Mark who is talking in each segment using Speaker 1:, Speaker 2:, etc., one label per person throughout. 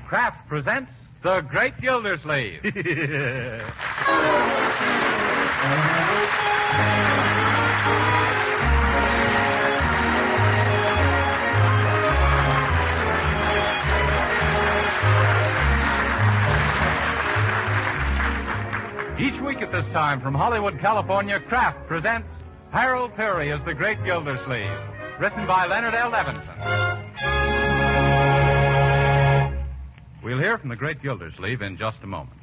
Speaker 1: Kraft presents The Great Gildersleeve. Each week at this time from Hollywood, California, Kraft presents Harold Peary as The Great Gildersleeve, written by Leonard L. Levinson. We'll hear from The Great Gildersleeve in just a moment.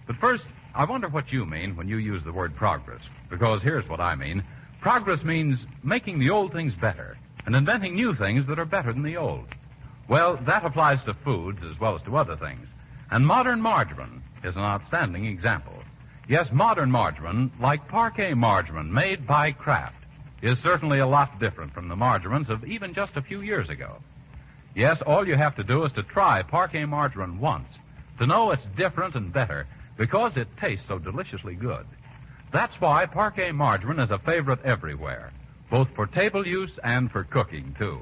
Speaker 1: But first, I wonder what you mean when you use the word progress, because here's what I mean. Progress means making the old things better and inventing new things that are better than the old. Well, that applies to foods as well as to other things. And modern margarine is an outstanding example. Yes, modern margarine, like Parquet margarine made by Kraft, is certainly a lot different from the margarines of even just a few years ago. Yes, all you have to do is to try Parquet margarine once to know it's different and better because it tastes so deliciously good. That's why Parquet margarine is a favorite everywhere, both for table use and for cooking, too.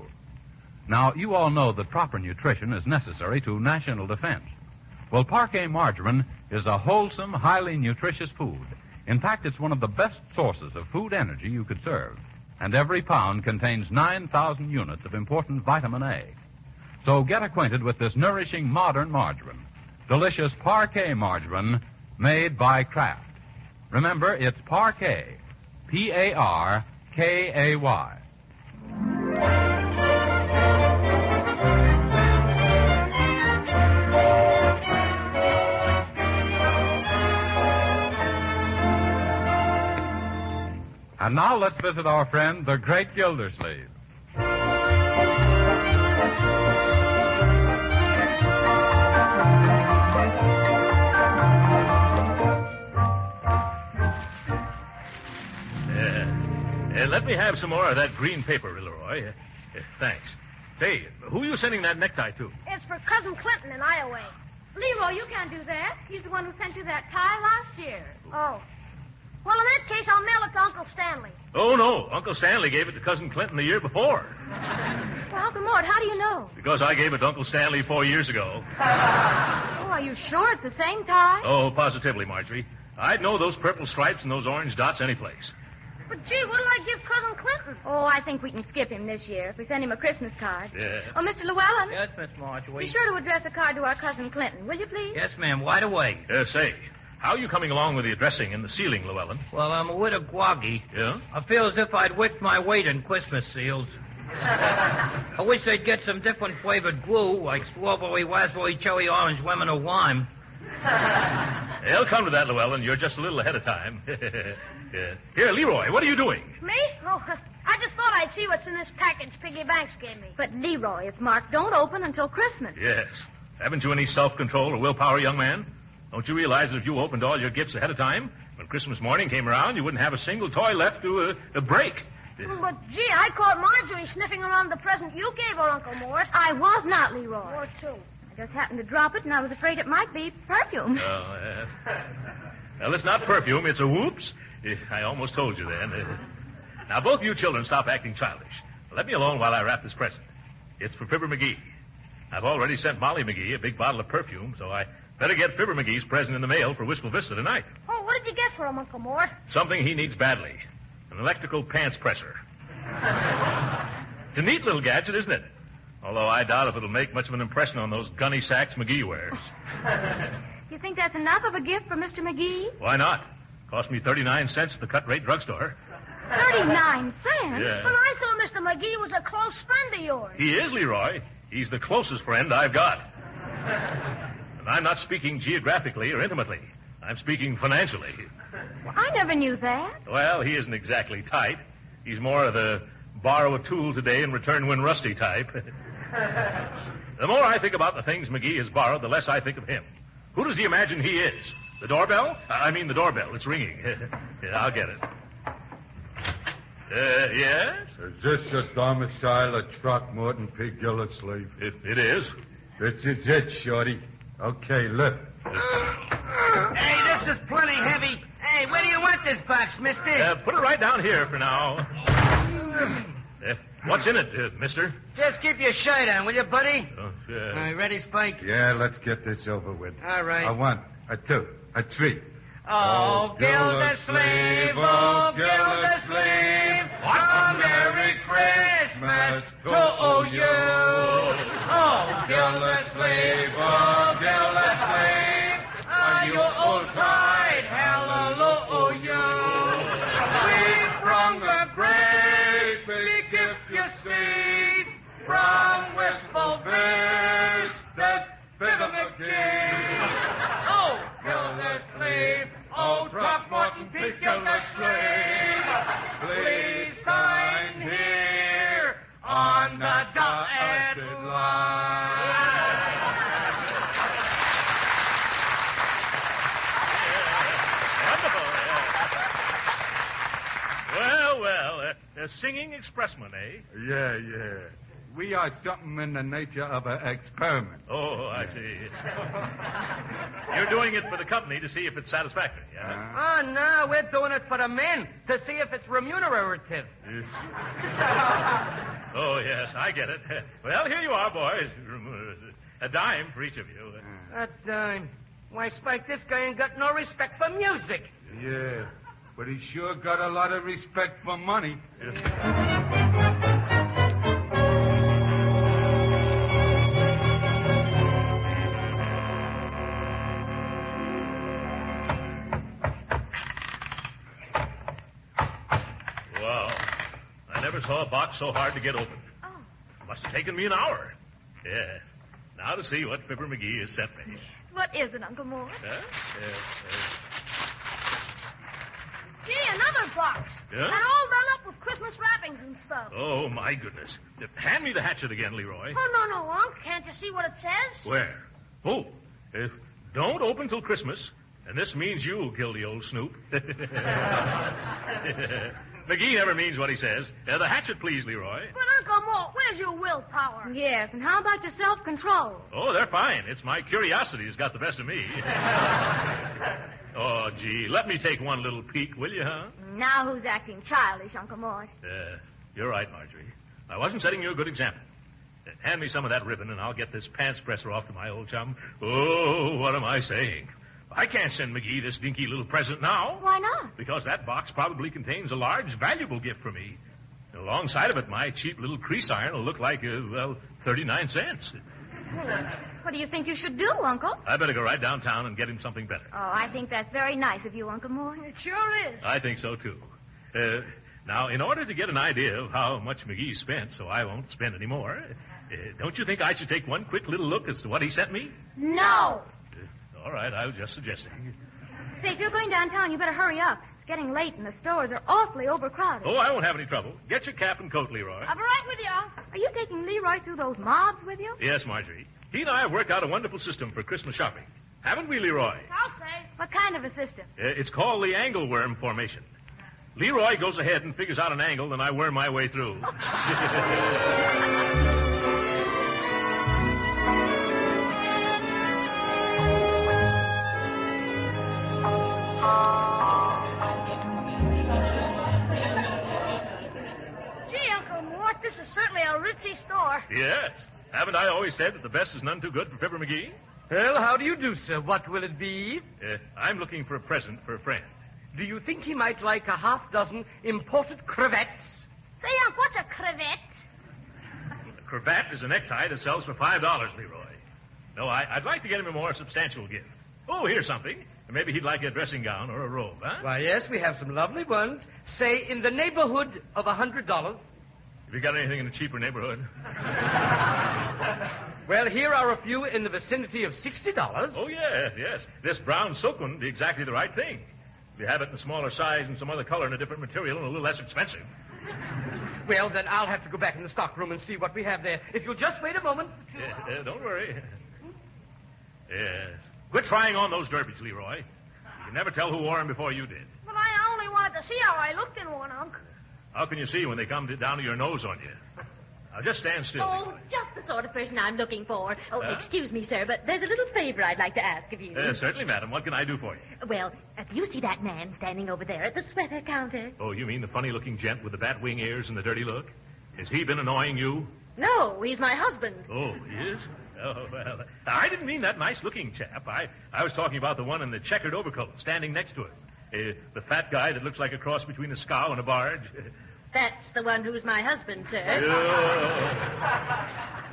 Speaker 1: Now, you all know that proper nutrition is necessary to national defense. Well, Parquet margarine is a wholesome, highly nutritious food. In fact, it's one of the best sources of food energy you could serve. And every pound contains 9,000 units of important vitamin A. So get acquainted with this nourishing modern margarine. Delicious Parquet margarine made by Kraft. Remember, it's Parquet. P-A-R-K-A-Y. And now let's visit our friend, the Great Gildersleeve.
Speaker 2: Let me have some more of that green paper, Leroy. Thanks. Say, who are you sending that necktie to?
Speaker 3: It's for Cousin Clinton in Iowa.
Speaker 4: Leroy, you can't do that. He's the one who sent you that tie last year.
Speaker 3: Oh. Well, in that case, I'll mail it to Uncle Stanley.
Speaker 2: Oh, no. Uncle Stanley gave it to Cousin Clinton the year before.
Speaker 4: Well, Uncle Mort, how do you know?
Speaker 2: Because I gave it to Uncle Stanley 4 years ago.
Speaker 4: Oh, are you sure it's the same tie?
Speaker 2: Oh, positively, Marjorie. I'd know those purple stripes and those orange dots anyplace.
Speaker 3: But, gee, what'll I give Cousin Clinton?
Speaker 4: Oh, I think we can skip him this year if we send him a Christmas card.
Speaker 2: Yeah.
Speaker 4: Oh, Mr. Llewellyn.
Speaker 5: Yes, Miss Marjorie.
Speaker 4: Be sure to address a card to our Cousin Clinton, will you, please?
Speaker 5: Yes, ma'am. Right away.
Speaker 2: Say, how are you coming along with the addressing and the sealing, Llewellyn?
Speaker 5: Well, I'm with a Gwoggy.
Speaker 2: Yeah?
Speaker 5: I feel as if I'd wicked my weight in Christmas seals. I wish they'd get some different flavored glue, like strawberry, raspberry, cherry, orange, lemon, or lime.
Speaker 2: They'll come to that, Llewellyn. You're just a little ahead of time. Yeah. Here, Leroy, what are you doing?
Speaker 3: Me? Oh, I just thought I'd see what's in this package Piggy Banks gave me.
Speaker 4: But, Leroy, it's marked don't open until Christmas.
Speaker 2: Yes. Haven't you any self-control or willpower, young man? Don't you realize that if you opened all your gifts ahead of time, when Christmas morning came around, you wouldn't have a single toy left to break?
Speaker 3: But, gee, I caught Marjorie sniffing around the present you gave her, Uncle Mort.
Speaker 4: I was not, Leroy.
Speaker 3: Mort, too.
Speaker 4: I just happened to drop it, and I was afraid it might be perfume.
Speaker 2: Oh, yes. Well, it's not perfume. It's a whoops. I almost told you then. Now, both you children stop acting childish. Let me alone while I wrap this present. It's for Fibber McGee. I've already sent Molly McGee a big bottle of perfume, so I better get Fibber McGee's present in the mail for Wistful Vista tonight.
Speaker 3: Oh, what did you get for him, Uncle Mort?
Speaker 2: Something he needs badly. An electrical pants presser. It's a neat little gadget, isn't it? Although I doubt if it'll make much of an impression on those gunny sacks McGee wears.
Speaker 4: You think that's enough of a gift for Mr. McGee?
Speaker 2: Why not? Cost me 39 cents at the cut-rate drugstore.
Speaker 4: 39 cents?
Speaker 2: Yeah.
Speaker 3: But I thought Mr. McGee was a close friend of yours.
Speaker 2: He is, Leroy. He's the closest friend I've got. And I'm not speaking geographically or intimately. I'm speaking financially.
Speaker 4: Well, I never knew that.
Speaker 2: Well, he isn't exactly tight. He's more of the borrow a tool today and return when rusty type. The more I think about the things McGee has borrowed, the less I think of him. Who does he imagine he is? The doorbell? I mean the doorbell. It's ringing. Yeah, I'll get it. Yes?
Speaker 6: Is this your domicile at Throckmorton P. Gildersleeve?
Speaker 2: It is.
Speaker 6: This is it, Shorty. Okay, lift.
Speaker 7: Hey, this is plenty heavy. Hey, where do you want this box, mister?
Speaker 2: Put it right down here for now. What's in it, mister?
Speaker 7: Just keep your shirt on, will you, buddy? All right, ready, Spike?
Speaker 6: Yeah, let's get this over with.
Speaker 7: All right.
Speaker 6: A 1, a 2, a 3.
Speaker 7: Oh, Gildersleeve, oh, Gildersleeve, a Merry Christmas to you. Oh, Gildersleeve, oh, Gildersleeve, are you old-tide, hallelujah. We brung a great big gift, you see, from wistful vistas, Fibber McGee. Oh, Gildersleeve, oh, Throckmorton Pete Gildersleeve, please sign here on the dotted line.
Speaker 2: Wonderful. Well, singing expressman, eh?
Speaker 6: Yeah. We are something in the nature of an experiment.
Speaker 2: Oh, I see. You're doing it for the company to see if it's satisfactory, yeah?
Speaker 7: Oh, no, we're doing it for the men to see if it's remunerative.
Speaker 2: Oh, yes, I get it. Well, here you are, boys. A dime for each of you.
Speaker 7: A dime. Why, Spike, this guy ain't got no respect for music.
Speaker 6: Yeah, but he sure got a lot of respect for money.
Speaker 2: Saw a box so hard to get open.
Speaker 4: Oh.
Speaker 2: Must have taken me an hour. Yeah. Now to see what Fibber McGee has sent me.
Speaker 4: What is it, Uncle Mort?
Speaker 3: Gee, another box.
Speaker 2: Yeah?
Speaker 3: And all done up with Christmas wrappings and stuff.
Speaker 2: Oh, my goodness. Hand me the hatchet again, Leroy.
Speaker 3: Oh, no, Unc. Can't you see what it says?
Speaker 2: Where? Oh, don't open till Christmas. And this means you'll kill the old snoop. McGee never means what he says. The hatchet, please, Leroy.
Speaker 3: But, Uncle Mort, where's your willpower?
Speaker 4: Yes, and how about your self-control?
Speaker 2: Oh, they're fine. It's my curiosity that's got the best of me. Oh, gee, let me take one little peek, will you, huh?
Speaker 4: Now who's acting childish, Uncle Mort?
Speaker 2: You're right, Marjorie. I wasn't setting you a good example. Hand me some of that ribbon, and I'll get this pants presser off to my old chum. Oh, what am I saying? I can't send McGee this dinky little present now.
Speaker 4: Why not?
Speaker 2: Because that box probably contains a large, valuable gift for me. Alongside of it, my cheap little crease iron will look like, 39 cents.
Speaker 4: What do you think you should do, Uncle?
Speaker 2: I better go right downtown and get him something better.
Speaker 4: Oh, I think that's very nice of you, Uncle Mort.
Speaker 3: It sure is.
Speaker 2: I think so, too. Now, in order to get an idea of how much McGee spent so I won't spend any more, don't you think I should take one quick little look as to what he sent me?
Speaker 4: No.
Speaker 2: All right, I was just suggesting.
Speaker 4: Say, if you're going downtown, you better hurry up. It's getting late and the stores are awfully overcrowded.
Speaker 2: Oh, I won't have any trouble. Get your cap and coat, Leroy.
Speaker 3: I'll be right with you, Unc.
Speaker 4: Are you taking Leroy through those mobs with you?
Speaker 2: Yes, Marjorie. He and I have worked out a wonderful system for Christmas shopping. Haven't we, Leroy?
Speaker 3: I'll say.
Speaker 4: What kind of a system?
Speaker 2: It's called the angleworm formation. Leroy goes ahead and figures out an angle, and I worm my way through.
Speaker 3: This is certainly a ritzy store.
Speaker 2: Yes. Haven't I always said that the best is none too good for Fibber McGee?
Speaker 7: Well, how do you do, sir? What will it be?
Speaker 2: I'm looking for a present for a friend.
Speaker 7: Do you think he might like a half-dozen imported cravats?
Speaker 3: Say, Unc, what's a cravat?
Speaker 2: A cravat is a necktie that sells for $5, Leroy. No, I'd like to get him a more substantial gift. Oh, here's something. Maybe he'd like a dressing gown or a robe, huh?
Speaker 7: Why, yes, we have some lovely ones. Say, in the neighborhood of $100.
Speaker 2: Have you got anything in a cheaper neighborhood?
Speaker 7: Well, here are a few in the vicinity of $60.
Speaker 2: Oh, yes. This brown silk one would be exactly the right thing. If you have it in a smaller size and some other color and a different material and a little less expensive.
Speaker 7: Well, then I'll have to go back in the stockroom and see what we have there. If you'll just wait a moment.
Speaker 2: Don't worry. Yes. Quit trying on those derbies, Leroy. You can never tell who wore them before you did.
Speaker 3: But I only wanted to see how I looked in one, Unc.
Speaker 2: How can you see when they come down to your nose on you? Now, just stand still.
Speaker 8: Oh, just the sort of person I'm looking for. Oh, excuse me, sir, but there's a little favor I'd like to ask of you.
Speaker 2: Certainly, madam. What can I do for you?
Speaker 8: Well, do you see that man standing over there at the sweater counter?
Speaker 2: Oh, you mean the funny-looking gent with the bat wing ears and the dirty look? Has he been annoying you?
Speaker 8: No, he's my husband.
Speaker 2: Oh, he is? Oh, well, I didn't mean that nice-looking chap. I was talking about the one in the checkered overcoat standing next to him. The fat guy that looks like a cross between a scow and a barge.
Speaker 8: That's the one who's my husband, sir.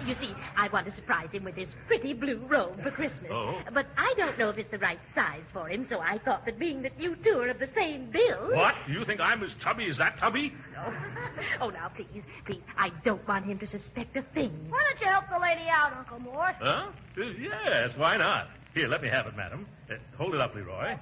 Speaker 8: You see, I want to surprise him with his pretty blue robe for Christmas.
Speaker 2: Oh.
Speaker 8: But I don't know if it's the right size for him, so I thought that being that you two are of the same build...
Speaker 2: What? You think I'm as chubby as that tubby?
Speaker 8: No. Oh, now, please, I don't want him to suspect a thing.
Speaker 3: Why don't you help the lady out, Uncle Mort?
Speaker 2: Huh? Yes, why not? Here, let me have it, madam. Hold it up, Leroy.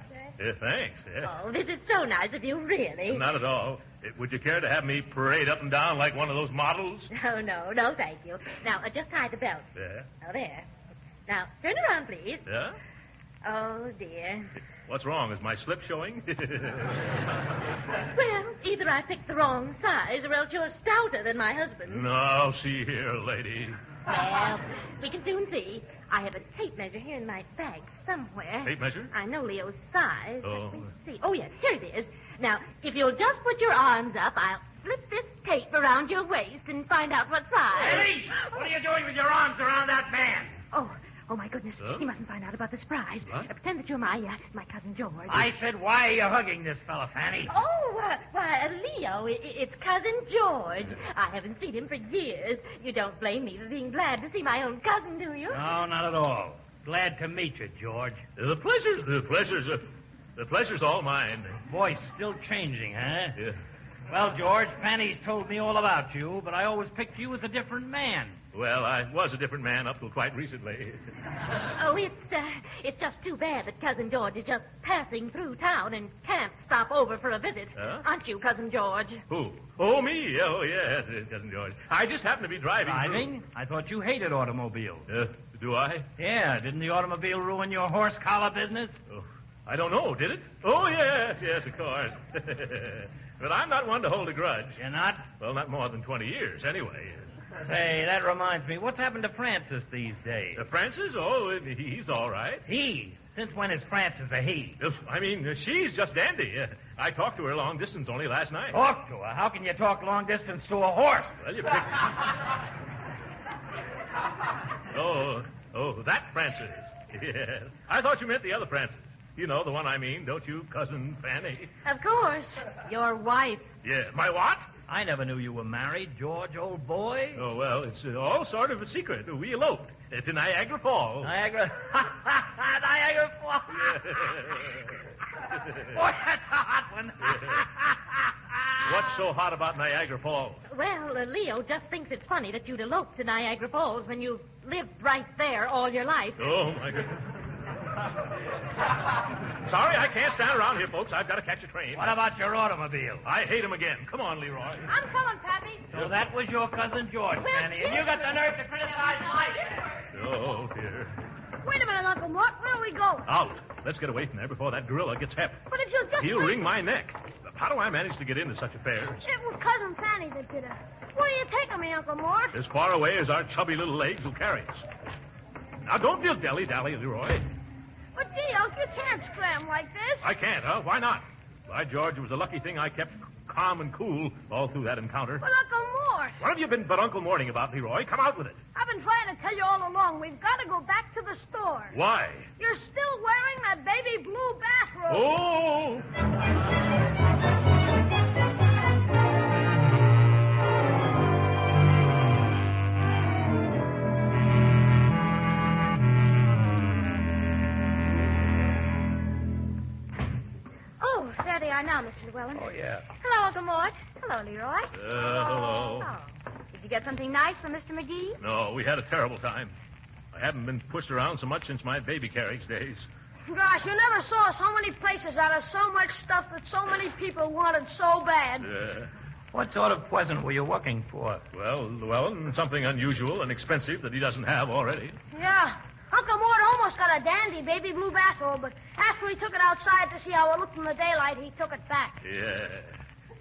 Speaker 2: Thanks.
Speaker 8: Oh, this is so nice of you, really.
Speaker 2: Not at all. Would you care to have me parade up and down like one of those models?
Speaker 8: No, thank you. Now, just tie the belt.
Speaker 2: Yeah.
Speaker 8: Oh, there. Now, turn around, please.
Speaker 2: Yeah?
Speaker 8: Oh, dear.
Speaker 2: What's wrong? Is my slip showing?
Speaker 8: Well, either I picked the wrong size, or else you're stouter than my husband.
Speaker 2: No, see here, lady.
Speaker 8: Well, we can soon see. I have a tape measure here in my bag somewhere.
Speaker 2: Tape measure?
Speaker 8: I know Leo's size.
Speaker 2: Oh.
Speaker 8: Let me see. Oh, yes, here it is. Now, if you'll just put your arms up, I'll flip this tape around your waist and find out what size.
Speaker 5: Hey, what are you doing with your arms around that man?
Speaker 8: Oh, my goodness.
Speaker 2: Huh?
Speaker 8: He mustn't find out about the surprise.
Speaker 2: What?
Speaker 8: Pretend that you're my cousin George.
Speaker 5: I said, why are you hugging this fella, Fanny?
Speaker 8: Oh, Leo, it's Cousin George. I haven't seen him for years. You don't blame me for being glad to see my own cousin, do you?
Speaker 5: No, not at all. Glad to meet you, George.
Speaker 2: The pleasure's all mine.
Speaker 5: Voice still changing, huh?
Speaker 2: Yeah.
Speaker 5: Well, George, Fanny's told me all about you, but I always picked you as a different man.
Speaker 2: Well, I was a different man up till quite recently.
Speaker 8: Oh, it's just too bad that Cousin George is just passing through town and can't stop over for a visit.
Speaker 2: Huh?
Speaker 8: Aren't you, Cousin George?
Speaker 2: Who? Oh, me? Oh, yes, Cousin George. I just happened to be driving.
Speaker 5: Driving? I thought you hated automobiles.
Speaker 2: Do I?
Speaker 5: Yeah, didn't the automobile ruin your horse collar business?
Speaker 2: Oh, I don't know, did it? Oh, yes, of course. But I'm not one to hold a grudge.
Speaker 5: You're not?
Speaker 2: Well, not more than 20 years, anyway.
Speaker 5: Say, that reminds me. What's happened to Francis these days?
Speaker 2: Francis? Oh, he's all right.
Speaker 5: He? Since when is Francis a he?
Speaker 2: I mean, she's just dandy. I talked to her long distance only last night.
Speaker 5: Talk to her? How can you talk long distance to a horse?
Speaker 2: Well, you picked... Oh, that Francis. Yes. I thought you meant the other Francis. You know the one I mean, don't you, Cousin Fanny?
Speaker 8: Of course. Your wife.
Speaker 2: Yeah. My what?
Speaker 5: I never knew you were married, George, old boy.
Speaker 2: Oh, well, it's all sort of a secret. We eloped to Niagara Falls.
Speaker 5: Niagara Falls. Boy, that's a hot one.
Speaker 2: What's so hot about Niagara Falls?
Speaker 8: Well, Leo just thinks it's funny that you'd elope to Niagara Falls when you've lived right there all your life.
Speaker 2: Oh, my goodness. Sorry, I can't stand around here, folks. I've got to catch a train.
Speaker 5: What about your automobile?
Speaker 2: I hate him again. Come on, Leroy.
Speaker 3: I'm coming, Pappy.
Speaker 5: So that was your cousin George, Fanny, and you got the nerve to criticize life.
Speaker 2: Oh, dear.
Speaker 3: Wait a minute, Uncle Mort. Where are we going?
Speaker 2: Out. Let's get away from there before that gorilla gets hep.
Speaker 3: But if you'll just...
Speaker 2: He'll wring my neck. How do I manage to get into such affairs?
Speaker 3: It was Cousin Fanny that did it. Where are you taking me, Uncle Mort?
Speaker 2: As far away as our chubby little legs will carry us. Now, don't dilly-dally, Leroy.
Speaker 3: But, gee, Unc, you can't scram like this.
Speaker 2: I can't, huh? Why not? By George, it was a lucky thing I kept calm and cool all through that encounter.
Speaker 3: But, Uncle Mort...
Speaker 2: What have you been but Uncle Morning about, Leroy? Come out with it.
Speaker 3: I've been trying to tell you all along. We've got to go back to the store.
Speaker 2: Why?
Speaker 3: You're still wearing that baby blue bathrobe.
Speaker 2: Oh!
Speaker 4: Oh, there they are now, Mr. Llewellyn.
Speaker 5: Oh, yeah.
Speaker 4: Hello, Uncle Mort. Hello, Leroy.
Speaker 2: Hello.
Speaker 4: Oh. Did you get something nice from Mr. McGee?
Speaker 2: No, we had a terrible time. I haven't been pushed around so much since my baby carriage days.
Speaker 3: Gosh, you never saw so many places out of so much stuff that so many people wanted so bad.
Speaker 5: What sort of present were you looking for?
Speaker 2: Well, something unusual and expensive that he doesn't have already.
Speaker 3: Yeah. Uncle Mort almost got a dandy baby blue bathrobe, but after he took it outside to see how it looked in the daylight, he took it back.
Speaker 2: Yeah.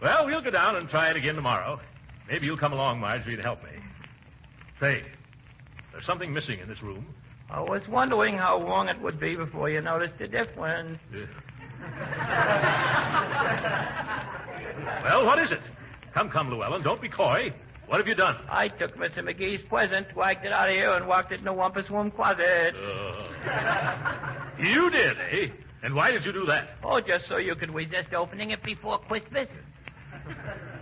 Speaker 2: Well, we'll go down and try it again tomorrow. Maybe you'll come along, Marjorie, to help me. Say, there's something missing in this room.
Speaker 5: I was wondering how long it would be before you noticed the difference.
Speaker 2: Well, what is it? Come, Llewellyn, don't be coy. What have you done?
Speaker 5: I took Mr. McGee's present, wagged it out of here, and walked it in the Wampus Room closet.
Speaker 2: You did, eh? And why did you do that?
Speaker 5: Oh, just so you could resist opening it before Christmas.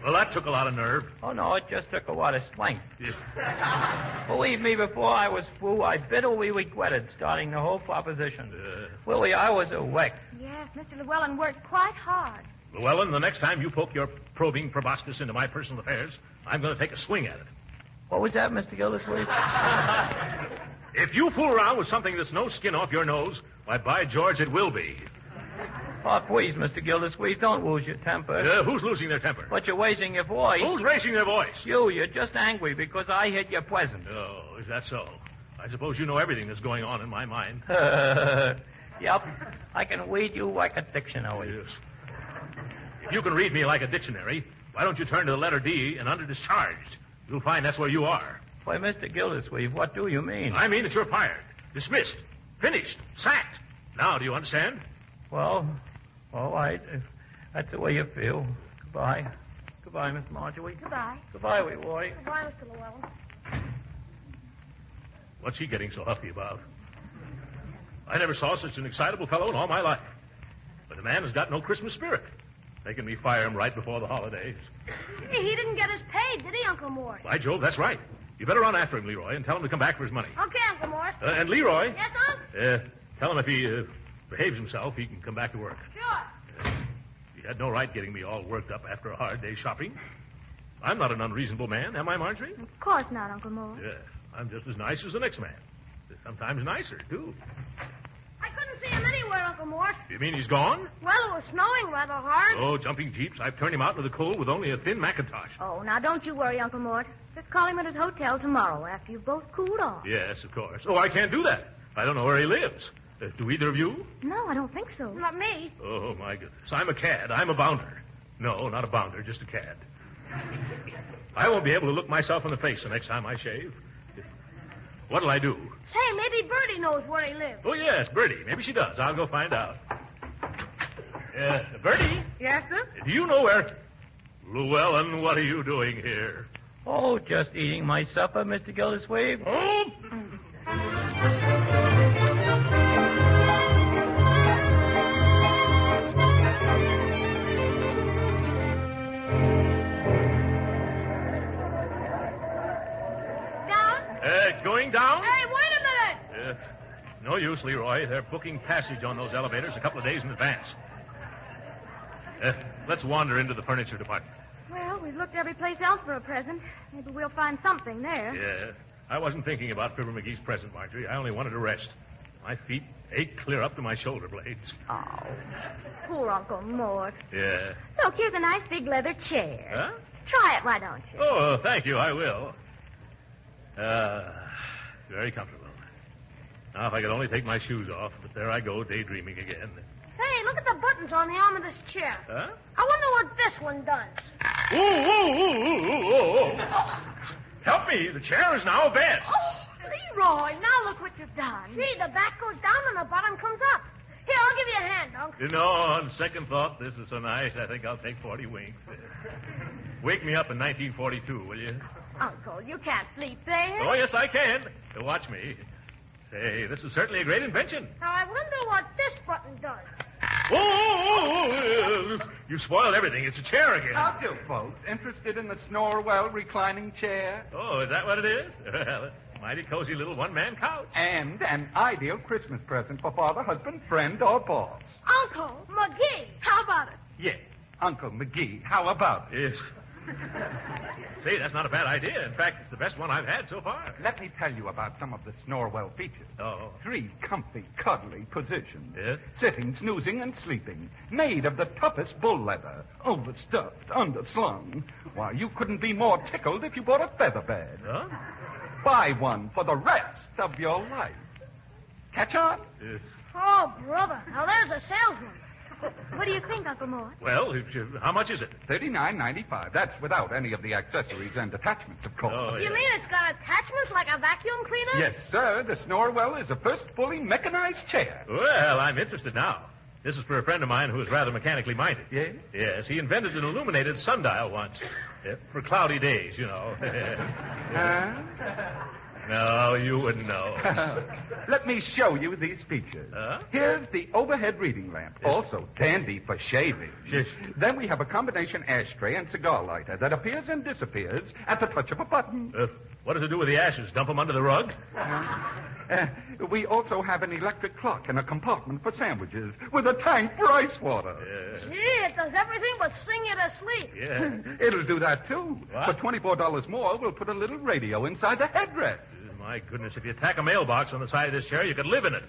Speaker 2: Well, that took a lot of nerve.
Speaker 5: Oh, no, it just took a lot of strength.
Speaker 2: Yeah.
Speaker 5: Believe me, before I was through, I bitterly regretted starting the whole proposition. Willie, I was a wreck.
Speaker 4: Yes, Mr. Llewellyn worked quite hard.
Speaker 2: Llewellyn, the next time you poke your probing proboscis into my personal affairs, I'm going to take a swing at it.
Speaker 5: What was that, Mr. Gildersleeve?
Speaker 2: If you fool around with something that's no skin off your nose, why, by George, it will be.
Speaker 5: Oh, please, Mr. Gildersleeve, don't lose your temper.
Speaker 2: Who's losing their temper?
Speaker 5: But you're raising your voice.
Speaker 2: Who's raising their voice?
Speaker 5: You're just angry because I hid your present.
Speaker 2: Oh, is that so? I suppose you know everything that's going on in my mind.
Speaker 5: Yep. I can read you like a dictionary.
Speaker 2: Yes. If you can read me like a dictionary, why don't you turn to the letter D and under discharged? You'll find that's where you are.
Speaker 5: Why, Mr. Gildersleeve, what do you mean?
Speaker 2: I mean that you're fired, dismissed, finished, sacked. Now, do you understand?
Speaker 5: Well, all right. If that's the way you feel. Goodbye. Goodbye, Miss Marjorie.
Speaker 3: Goodbye.
Speaker 5: Goodbye, Leroy.
Speaker 3: Goodbye, Mr. Llewellyn.
Speaker 2: What's he getting so huffy about? I never saw such an excitable fellow in all my life. But the man has got no Christmas spirit. Making me fire him right before the holidays.
Speaker 3: Hey, he didn't get his pay, did he, Uncle Mort?
Speaker 2: By Jove, that's right. You better run after him, Leroy, and tell him to come back for his money.
Speaker 3: Okay, Uncle Mort.
Speaker 2: And Leroy.
Speaker 3: Yes, Unc?
Speaker 2: Tell him if he behaves himself, he can come back to work.
Speaker 3: Sure.
Speaker 2: He had no right getting me all worked up after a hard day shopping. I'm not an unreasonable man, am I, Marjorie?
Speaker 4: Of course not, Uncle Mort.
Speaker 2: Yeah, I'm just as nice as the next man. Sometimes nicer, too.
Speaker 3: I couldn't see him anywhere, Uncle Mort.
Speaker 2: You mean he's gone?
Speaker 3: Well, it was snowing rather hard.
Speaker 2: Oh, jumping jeeps. I've turned him out into the cold with only a thin mackintosh.
Speaker 4: Oh, now don't you worry, Uncle Mort. Just call him at his hotel tomorrow after you've both cooled off.
Speaker 2: Yes, of course. Oh, I can't do that. I don't know where he lives. Do either of you?
Speaker 4: No, I don't think so.
Speaker 3: Not me.
Speaker 2: Oh, my goodness. I'm a cad. I'm a bounder. No, not a bounder, just a cad. I won't be able to look myself in the face the next time I shave. What'll I do?
Speaker 3: Say, maybe Bertie knows where he lives.
Speaker 2: Oh, yes, Bertie. Maybe she does. I'll go find out. Bertie?
Speaker 3: Yes, sir?
Speaker 2: Do you know where... Llewellyn, what are you doing here?
Speaker 5: Oh, just eating my supper, Mr. Gildersleeve.
Speaker 2: Oh! Going down?
Speaker 3: Hey, wait a minute!
Speaker 2: No use, Leroy. They're booking passage on those elevators a couple of days in advance. Let's wander into the furniture department.
Speaker 4: Well, we've looked every place else for a present. Maybe we'll find something there.
Speaker 2: Yeah. I wasn't thinking about Fibber McGee's present, Marjorie. I only wanted to rest. My feet ache clear up to my shoulder blades.
Speaker 4: Oh, poor Uncle Mort.
Speaker 2: Yeah.
Speaker 4: Look, here's a nice big leather chair.
Speaker 2: Huh?
Speaker 4: Try it, why don't you?
Speaker 2: Oh, thank you. I will. Very comfortable. Now, if I could only take my shoes off, but there I go, daydreaming again.
Speaker 3: Hey, look at the buttons on the arm of this chair.
Speaker 2: Huh?
Speaker 3: I wonder what this one does.
Speaker 2: Oh. Help me. The chair is now a bed.
Speaker 4: Oh, Leroy, now look what you've done.
Speaker 3: See, the back goes down and the bottom comes up. Here, I'll give you a hand, Unc.
Speaker 2: You know, on second thought, this is so nice, I think I'll take 40 winks. Wake me up in 1942, will you?
Speaker 4: Uncle, you can't sleep there.
Speaker 2: Oh, yes, I can. Watch me. Say, this is certainly a great invention.
Speaker 3: Now, I wonder what this button does.
Speaker 2: You spoiled everything. It's a chair again.
Speaker 6: How do, folks? Interested in the Snorwell reclining chair?
Speaker 2: Oh, is that what it is? Well, mighty cozy little one-man couch.
Speaker 6: And an ideal Christmas present for father, husband, friend, or boss.
Speaker 3: Uncle McGee, how about it?
Speaker 6: Yes, Uncle McGee. How about it?
Speaker 2: Yes. Say, that's not a bad idea. In fact, it's the best one I've had so far.
Speaker 6: Let me tell you about some of the Snorwell features.
Speaker 2: Oh.
Speaker 6: 3 comfy, cuddly positions.
Speaker 2: Yes?
Speaker 6: Sitting, snoozing, and sleeping. Made of the toughest bull leather. Overstuffed, underslung. Why, you couldn't be more tickled if you bought a feather bed.
Speaker 2: Huh?
Speaker 6: Buy one for the rest of your life. Catch on?
Speaker 2: Yes.
Speaker 3: Oh, brother. Now, there's a salesman.
Speaker 4: What do you think, Uncle Mort?
Speaker 2: Well, how much is it?
Speaker 6: $39.95. That's without any of the accessories and attachments, of course.
Speaker 2: Oh,
Speaker 3: You mean it's got attachments like a vacuum cleaner?
Speaker 6: Yes, sir. The Snorwell is a first fully mechanized chair.
Speaker 2: Well, I'm interested now. This is for a friend of mine who is rather mechanically minded.
Speaker 6: Yes?
Speaker 2: Yes, he invented an illuminated sundial once. For cloudy days, you know.
Speaker 6: Huh?
Speaker 2: No, you wouldn't know.
Speaker 6: Let me show you these features.
Speaker 2: Huh?
Speaker 6: Here's the overhead reading lamp, also dandy for shaving.
Speaker 2: Yes.
Speaker 6: Then we have a combination ashtray and cigar lighter that appears and disappears at the touch of a button.
Speaker 2: What does it do with the ashes? Dump them under the rug?
Speaker 6: We also have an electric clock and a compartment for sandwiches with a tank for ice water.
Speaker 3: Gee, it does everything but sing you to sleep.
Speaker 2: Yeah.
Speaker 6: It'll do that, too.
Speaker 2: What?
Speaker 6: For $24 more, we'll put a little radio inside the headrest.
Speaker 2: My goodness, if you tack a mailbox on the side of this chair, you could live in it.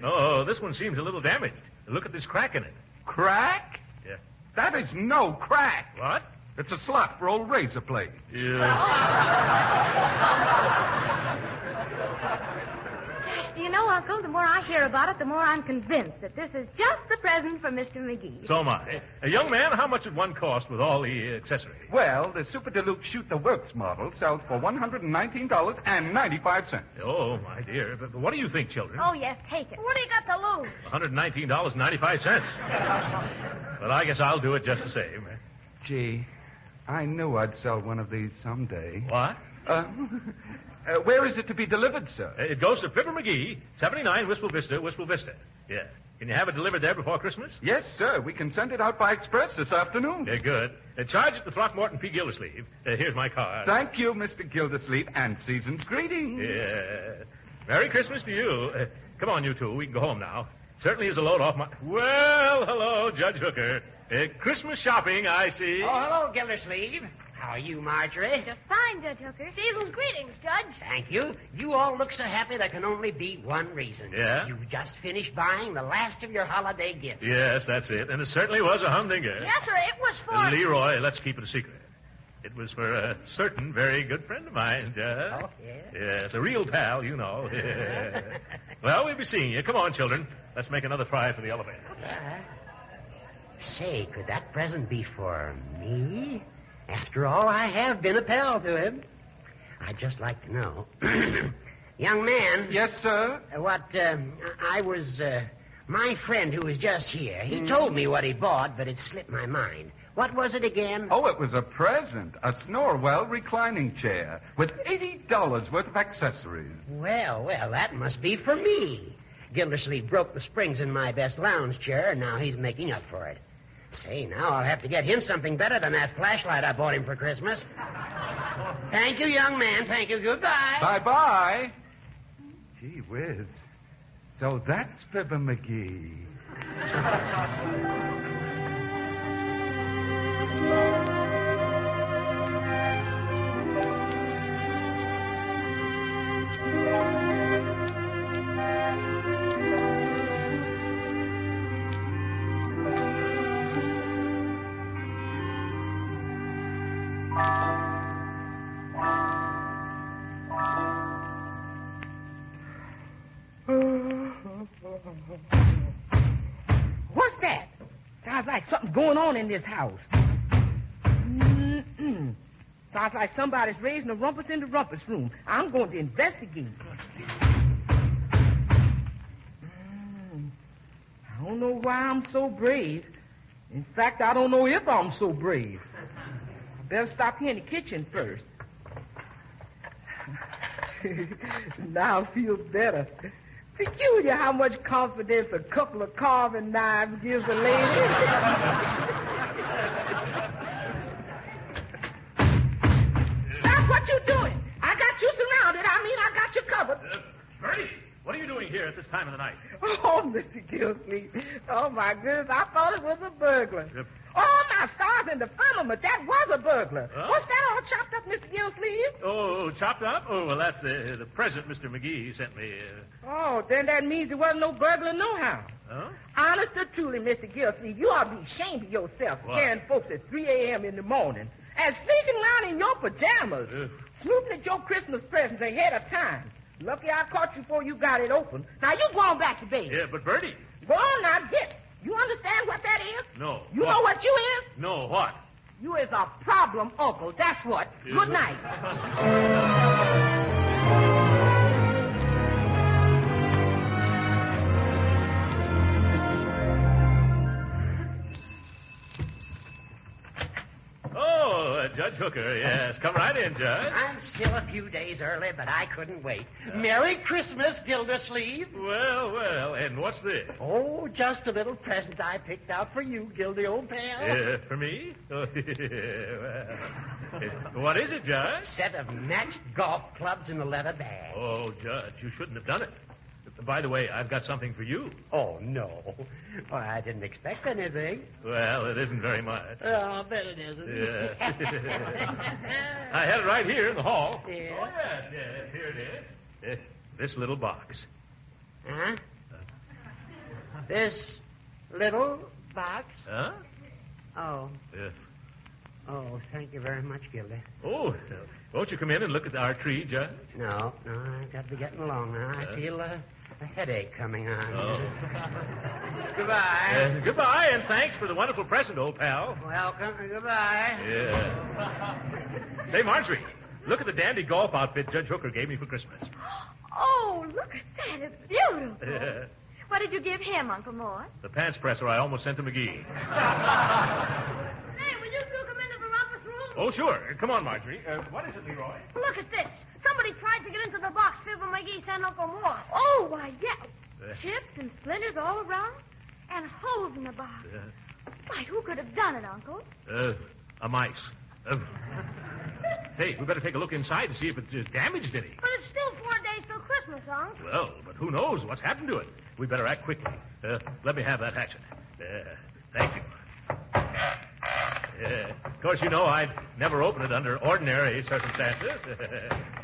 Speaker 2: Oh, this one seems a little damaged. Look at this crack in it.
Speaker 6: Crack?
Speaker 2: Yeah.
Speaker 6: That is no crack.
Speaker 2: What?
Speaker 6: It's a slot for old razor blades.
Speaker 4: Gosh, do you know, Uncle, the more I hear about it, the more I'm convinced that this is just the present for Mr. McGee.
Speaker 2: So am I. Young man, how much would one cost with all the accessories?
Speaker 6: Well, the Super Deluxe Shoot the Works model sells for $119.95.
Speaker 2: Oh, my dear. But what do you think, children?
Speaker 4: Oh, yes, take it.
Speaker 3: What do you got to lose?
Speaker 2: $119.95. But I guess I'll do it just the same.
Speaker 6: Gee, I knew I'd sell one of these someday.
Speaker 2: What?
Speaker 6: Where is it to be delivered, sir?
Speaker 2: It goes to Fibber McGee, 79 Wistful Vista, Wistful Vista. Yeah. Can you have it delivered there before Christmas?
Speaker 6: Yes, sir. We can send it out by express this afternoon.
Speaker 2: Yeah, good. Charge it to Throckmorton P. Gildersleeve. Here's my card.
Speaker 6: Thank you, Mr. Gildersleeve, and season's greetings.
Speaker 2: Yeah. Merry Christmas to you. Come on, you two. We can go home now. Certainly is a load off my... Well, hello, Judge Hooker. Christmas shopping, I see.
Speaker 7: Oh, hello, Gildersleeve. How are you, Marjorie?
Speaker 4: Just fine, Judge Hooker.
Speaker 3: Season's greetings, Judge.
Speaker 7: Thank you. You all look so happy there can only be one reason.
Speaker 2: Yeah?
Speaker 7: You just finished buying the last of your holiday gifts.
Speaker 2: Yes, that's it. And it certainly was a humdinger.
Speaker 3: Yes, sir. It was for...
Speaker 2: Leroy, let's keep it a secret. It was for a certain very good friend of mine, Judge.
Speaker 7: Oh, yes?
Speaker 2: Yes, a real pal, you know. Well, we'll be seeing you. Come on, children. Let's make another try for the elevator.
Speaker 7: Say, could that present be for me? After all, I have been a pal to him. I'd just like to know. Young man.
Speaker 6: Yes, sir?
Speaker 7: My friend who was just here, he told me what he bought, but it slipped my mind. What was it again?
Speaker 6: Oh, it was a present. A Snorwell reclining chair with $80 worth of accessories.
Speaker 7: Well, that must be for me. Gildersleeve broke the springs in my best lounge chair, and now he's making up for it. Say, now I'll have to get him something better than that flashlight I bought him for Christmas. Thank you, young man. Thank you. Goodbye.
Speaker 6: Bye-bye. Gee whiz. So that's Fibber McGee.
Speaker 9: What's that? Sounds like something's going on in this house. Mm-mm. Sounds like somebody's raising a rumpus in the rumpus room. I'm going to investigate. I don't know why I'm so brave. In fact, I don't know if I'm so brave. I better stop here in the kitchen first. Now I feel better. Peculiar how much confidence a couple of carving knives gives a lady. Stop what you're doing. I got you surrounded. I got you covered.
Speaker 2: Bertie, what are you doing here at this time of the night?
Speaker 9: Oh, Mr. Gilsleeve. Oh, my goodness. I thought it was a burglar.
Speaker 2: Yep.
Speaker 9: Oh, my stars in the firmament. That was a burglar.
Speaker 2: Huh?
Speaker 9: What's that all chopped up, Mr. Gilsleeve?
Speaker 2: Oh, chopped up? Oh, well, that's the present Mr. McGee sent me.
Speaker 9: Oh, then that means there wasn't no burglar nohow.
Speaker 2: Huh?
Speaker 9: Honest or truly, Mr. Gilsleeve, you ought to be ashamed of yourself
Speaker 2: What?
Speaker 9: scaring folks at 3 a.m. in the morning and sneaking around in your pajamas, snooping at your Christmas presents ahead of time. Lucky I caught you before you got it open. Now, you go on back to bed.
Speaker 2: Yeah, but Bertie.
Speaker 9: Go on now, get. You understand what that is?
Speaker 2: No.
Speaker 9: You know what you is?
Speaker 2: No, what?
Speaker 9: You is a problem uncle, that's what.
Speaker 2: Is
Speaker 9: Good
Speaker 2: it?
Speaker 9: night.
Speaker 2: Judge Hooker, yes. Come right in, Judge.
Speaker 7: I'm still a few days early, but I couldn't wait. Merry Christmas, Gildersleeve.
Speaker 2: Well, and what's this?
Speaker 7: Oh, just a little present I picked out for you, Gildy, old pal.
Speaker 2: For me? Well, what is it, Judge?
Speaker 7: Set of matched golf clubs in a leather bag.
Speaker 2: Oh, Judge, you shouldn't have done it. By the way, I've got something for you.
Speaker 7: Oh, no. Well, I didn't expect anything.
Speaker 2: Well, it isn't very much.
Speaker 7: Oh, I'll bet it isn't.
Speaker 2: Yeah. I had it right here in the hall.
Speaker 7: Yeah?
Speaker 2: Oh, yes, here it is. This little box.
Speaker 7: Huh? This little box?
Speaker 2: Huh?
Speaker 7: Oh. Oh, thank you very much, Gildy.
Speaker 2: Oh, won't you come in and look at our tree, Judge?
Speaker 7: No, I've got to be getting along now. I feel a headache coming on.
Speaker 2: Oh.
Speaker 7: Goodbye.
Speaker 2: Goodbye, and thanks for the wonderful present, old pal.
Speaker 7: Welcome. Goodbye.
Speaker 2: Yeah. Say, Marjorie, look at the dandy golf outfit Judge Hooker gave me for Christmas.
Speaker 4: Oh, look at that. It's beautiful. What did you give him, Uncle Mort?
Speaker 2: The pants presser I almost sent to McGee.
Speaker 3: Hey, will you two come into the office room?
Speaker 2: Oh, sure. Come on, Marjorie. What is it, Leroy?
Speaker 3: Look at this. Somebody tried to get into the box Fibber McGee sent Uncle Mort.
Speaker 4: Oh, why, yeah. Chips and splinters all around and holes in the box. Why, who could have done it, Uncle?
Speaker 2: A mice. Hey, we better take a look inside to see if it's damaged any.
Speaker 3: But it's still 4 days till Christmas, Unc.
Speaker 2: Well, but who knows what's happened to it? We better act quickly. Let me have that hatchet. Thank you. Of course, you know I'd never open it under ordinary circumstances.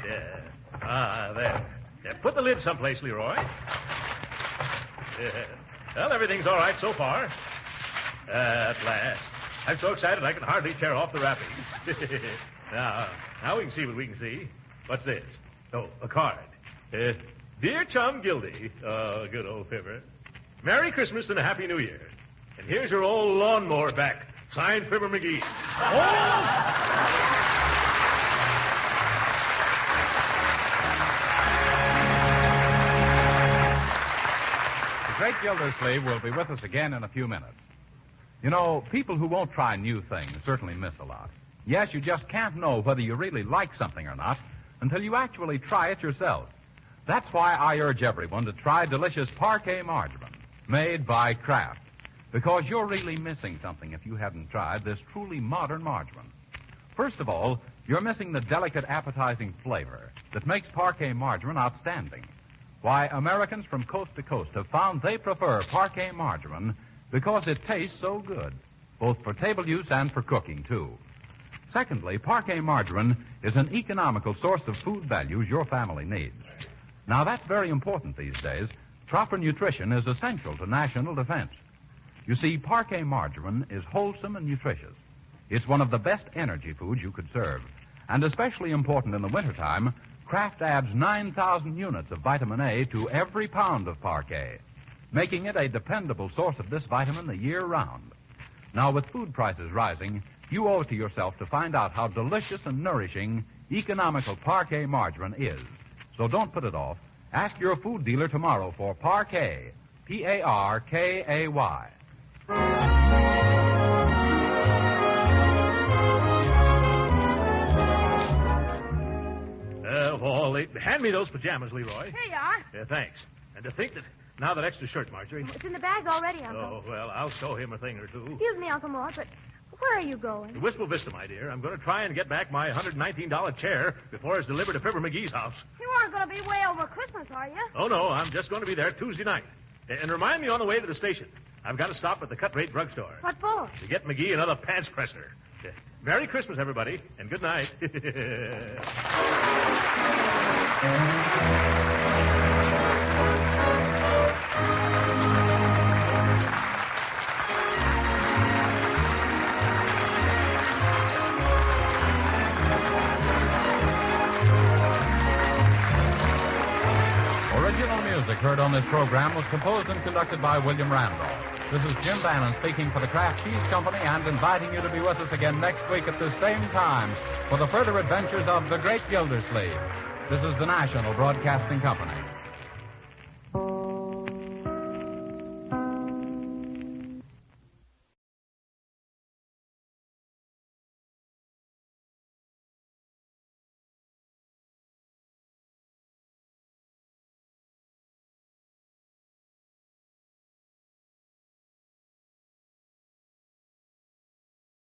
Speaker 2: There. Put the lid someplace, Leroy. Well, everything's all right so far. At last. I'm so excited I can hardly tear off the wrappings. Now we can see what we can see. What's this? Oh, a card. Dear Chum Gildy. Oh, good old Fibber. Merry Christmas and a Happy New Year. And here's your old lawnmower back. Signed, Fibber McGee.
Speaker 1: The great Gildersleeve will be with us again in a few minutes. You know, people who won't try new things certainly miss a lot. Yes, you just can't know whether you really like something or not until you actually try it yourself. That's why I urge everyone to try delicious Parquet margarine, made by Kraft. Because you're really missing something if you haven't tried this truly modern margarine. First of all, you're missing the delicate, appetizing flavor that makes Parquet margarine outstanding. Why, Americans from coast to coast have found they prefer Parquet margarine because it tastes so good, both for table use and for cooking, too. Secondly, Parquet margarine is an economical source of food values your family needs. Now, that's very important these days. Proper nutrition is essential to national defense. You see, Parquet margarine is wholesome and nutritious. It's one of the best energy foods you could serve. And especially important in the wintertime, Kraft adds 9,000 units of vitamin A to every pound of Parquet, making it a dependable source of this vitamin the year round. Now, with food prices rising, you owe it to yourself to find out how delicious and nourishing economical Parquet margarine is. So don't put it off. Ask your food dealer tomorrow for Parquet, Parkay.
Speaker 2: Hand me those pajamas, Leroy.
Speaker 3: Here you are.
Speaker 2: Thanks. And to think that now that extra shirt, Marjorie.
Speaker 4: It's in the bag already, Uncle.
Speaker 2: Oh, well, I'll show him a thing or two.
Speaker 4: Excuse me, Uncle Mort, but where are you going?
Speaker 2: To Wistful Vista, my dear. I'm going to try and get back my $119 chair before it's delivered to Fibber McGee's house.
Speaker 3: You aren't going to be way over Christmas, are you?
Speaker 2: Oh, no, I'm just going to be there Tuesday night. And remind me on the way to the station. I've got to stop at the cut-rate drugstore.
Speaker 4: What for?
Speaker 2: To get McGee another pants presser. Merry Christmas, everybody, and good night.
Speaker 1: Original music heard on this program was composed and conducted by William Randolph. This is Jim Bannon speaking for the Kraft Cheese Company and inviting you to be with us again next week at the same time for the further adventures of the Great Gildersleeve. This is the National Broadcasting Company.